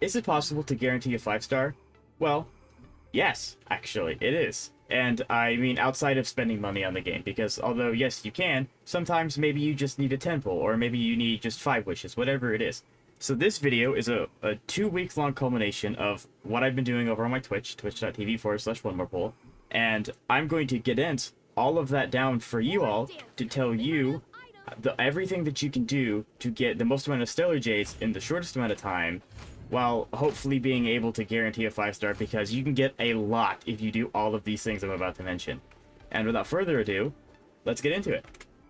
Is it possible to guarantee a 5-star? Well, yes, actually, it is. And I mean outside of spending money on the game, because although yes, you can, sometimes maybe you just need a temple, or maybe you need just 5 wishes, whatever it is. So this video is a 2-week long culmination of what I've been doing over on my Twitch, twitch.tv/OneMorePoll, and I'm going to condense all of that down for you all to tell you everything that you can do to get the most amount of Stellar Jades in the shortest amount of time, while hopefully being able to guarantee a 5-star, because you can get a lot if you do all of these things I'm about to mention. And without further ado, let's get into it.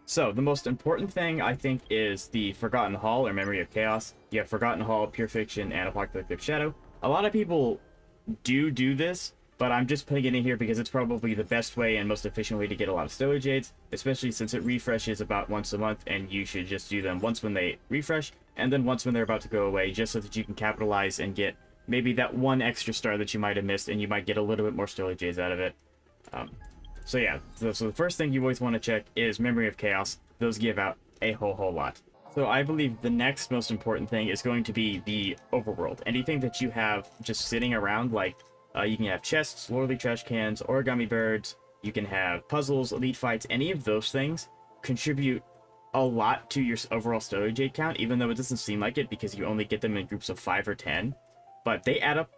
So, the most important thing, I think, is the Forgotten Hall, or Memory of Chaos. You have Forgotten Hall, Pure Fiction, and Apocalyptic Shadow. A lot of people do this, but I'm just putting it in here because it's probably the best way and most efficient way to get a lot of Stellar Jades, especially since it refreshes about once a month, and you should just do them once when they refresh, and then once when they're about to go away, just so that you can capitalize and get maybe that one extra star that you might have missed, and you might get a little bit more Stellar Jades out of it. So yeah, so the first thing you always want to check is Memory of Chaos. Those give out a whole lot. So I believe the next most important thing is going to be the overworld. Anything that you have just sitting around, like you can have chests, lordly trash cans, origami birds, you can have puzzles, elite fights, any of those things contribute a lot to your overall Stellar Jade count, even though it doesn't seem like it because you only get them in groups of 5 or 10. But they add up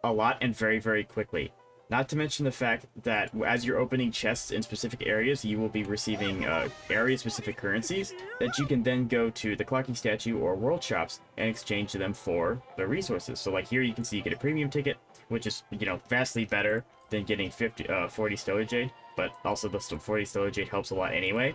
a lot and very quickly. Not to mention the fact that as you're opening chests in specific areas, you will be receiving area-specific currencies that you can then go to the Clocky Statue or World Shops and exchange them for the resources. So like here you can see you get a premium ticket, which is, you know, vastly better than getting 40 Stellar Jade, but also the 40 Stellar Jade helps a lot anyway.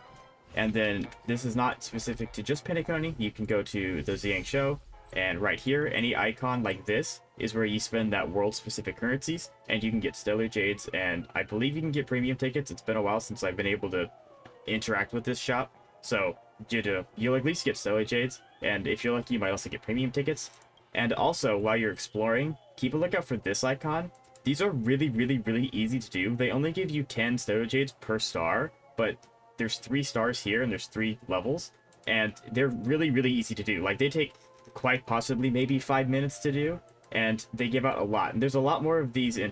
And then this is not specific to just Penacony. You can go to the Xiang Show, and right here, any icon like this is where you spend that world-specific currencies, and you can get Stellar Jades, and I believe you can get premium tickets. It's been a while since I've been able to interact with this shop, so you'll at least get Stellar Jades, and if you're lucky, you might also get premium tickets. And also, while you're exploring, keep a lookout for this icon. These are really easy to do. They only give you 10 Stellar Jades per star, but there's 3 stars here, and there's 3 levels, and they're really easy to do. Like, they take quite possibly maybe 5 minutes to do, and they give out a lot. And there's a lot more of these in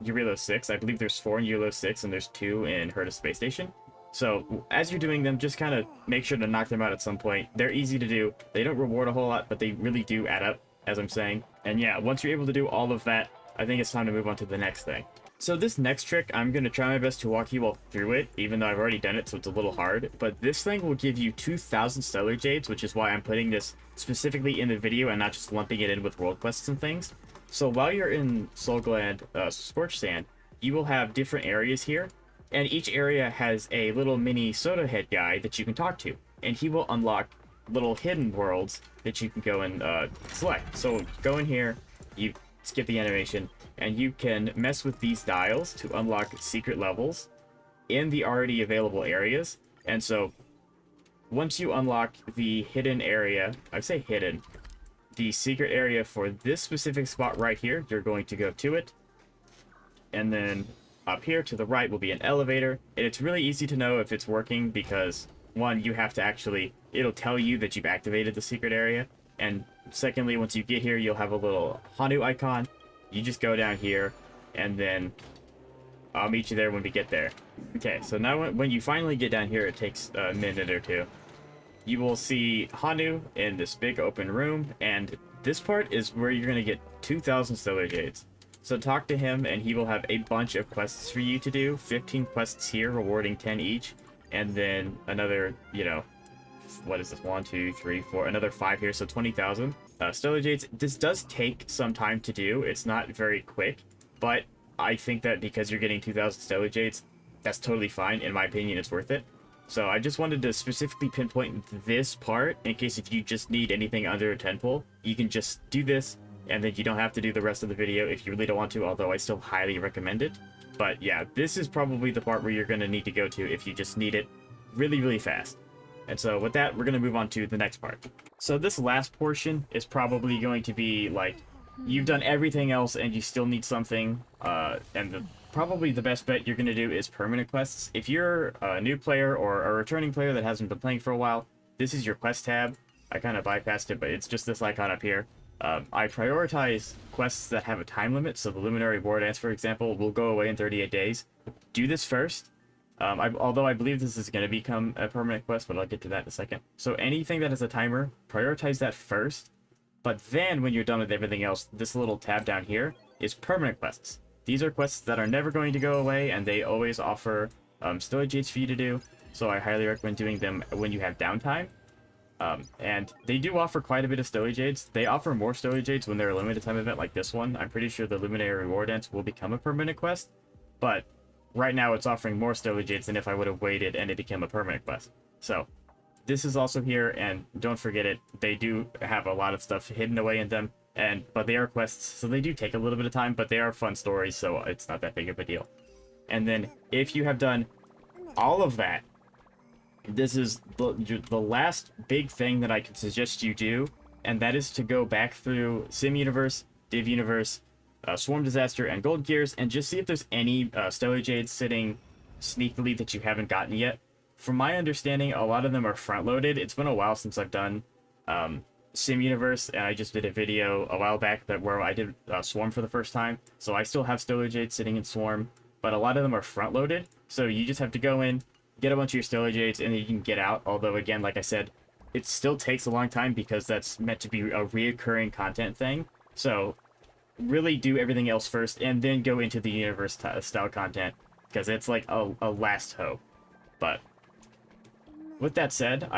Eurylos 6. I believe there's 4 in Eurylos 6, and there's 2 in Herta Space Station. So as you're doing them, just kind of make sure to knock them out at some point. They're easy to do. They don't reward a whole lot, but they really do add up, as I'm saying. And yeah, once you're able to do all of that, I think it's time to move on to the next thing. So this next trick, I'm going to try my best to walk you all through it, even though I've already done it, so it's a little hard. But this thing will give you 2,000 Stellar Jades, which is why I'm putting this specifically in the video and not just lumping it in with world quests and things. So while you're in Solgland Scorched Sand, you will have different areas here, and each area has a little mini soda head guy that you can talk to, and he will unlock little hidden worlds that you can go and select. So go in here, you skip the animation, and you can mess with these dials to unlock secret levels in the already available areas. And so once you unlock the hidden area, I say hidden, the secret area for this specific spot right here, you're going to go to it, and then up here to the right will be an elevator. And it's really easy to know if it's working because, one, you have to actually, it'll tell you that you've activated the secret area, and secondly, once you get here, you'll have a little Hanu icon. You just go down here, and then I'll meet you there when we get there. Okay, so now when you finally get down here, it takes a minute or two. You will see Hanu in this big open room, and this part is where you're going to get 2,000 Stellar Jades. So talk to him, and he will have a bunch of quests for you to do. 15 quests here, rewarding 10 each, and then another, you know, what is this, 1, 2, 3, 4, another 5 here, so 20,000 Stellar Jades. This does take some time to do. It's not very quick, but I think that because you're getting 2,000 Stellar Jades, that's totally fine. In my opinion, it's worth it. So I just wanted to specifically pinpoint this part in case if you just need anything under a 10 pull, you can just do this, and then you don't have to do the rest of the video if you really don't want to, although I still highly recommend it. But yeah, this is probably the part where you're going to need to go to if you just need it really fast. And so with that, we're going to move on to the next part. So this last portion is probably going to be like, you've done everything else and you still need something, and probably the best bet you're going to do is permanent quests. If you're a new player or a returning player that hasn't been playing for a while, this is your quest tab. I kind of bypassed it, but it's just this icon up here. I prioritize quests that have a time limit, so the Luminary War Dance, for example, will go away in 38 days. Do this first. Although I believe this is going to become a permanent quest, but I'll get to that in a second. So anything that has a timer, prioritize that first. But then, when you're done with everything else, this little tab down here is permanent quests. These are quests that are never going to go away, and they always offer Stellar Jades for you to do. So I highly recommend doing them when you have downtime. And they do offer quite a bit of Stellar Jades. They offer more Stellar Jades when they're a limited time event like this one. I'm pretty sure the Luminary War Dance will become a permanent quest. But right now it's offering more Stellar Jades than if I would have waited and it became a permanent quest. So this is also here, and don't forget it. They do have a lot of stuff hidden away in them, but they are quests, so they do take a little bit of time, but they are fun stories, so it's not that big of a deal. And then if you have done all of that, this is the last big thing that I can suggest you do, and that is to go back through Sim Universe, Div Universe, Swarm Disaster, and Gold Gears, and just see if there's any Stellar Jades sitting sneakily that you haven't gotten yet. From my understanding, a lot of them are front-loaded. It's been a while since I've done Sim Universe, and I just did a video a while back where I did Swarm for the first time, so I still have Stellar Jades sitting in Swarm, but a lot of them are front-loaded, so you just have to go in, get a bunch of your Stellar Jades, and then you can get out. Although, again, like I said, it still takes a long time because that's meant to be a reoccurring content thing. So really do everything else first, and then go into the universe style content, because it's like a last hope. But with that said,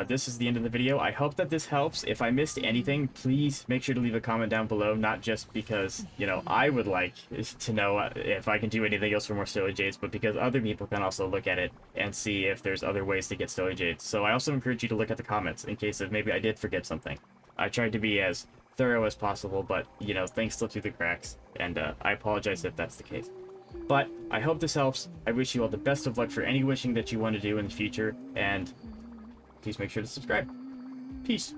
this is the end of the video. I hope that this helps. If I missed anything, please make sure to leave a comment down below, not just because, you know, I would like to know if I can do anything else for more Stellar Jades, but because other people can also look at it and see if there's other ways to get Stellar Jades. So I also encourage you to look at the comments in case of maybe I did forget something. I tried to be as thorough as possible, but, you know, things slip through the cracks, and I apologize if that's the case. But I hope this helps. I wish you all the best of luck for any wishing that you want to do in the future, and please make sure to subscribe. Peace.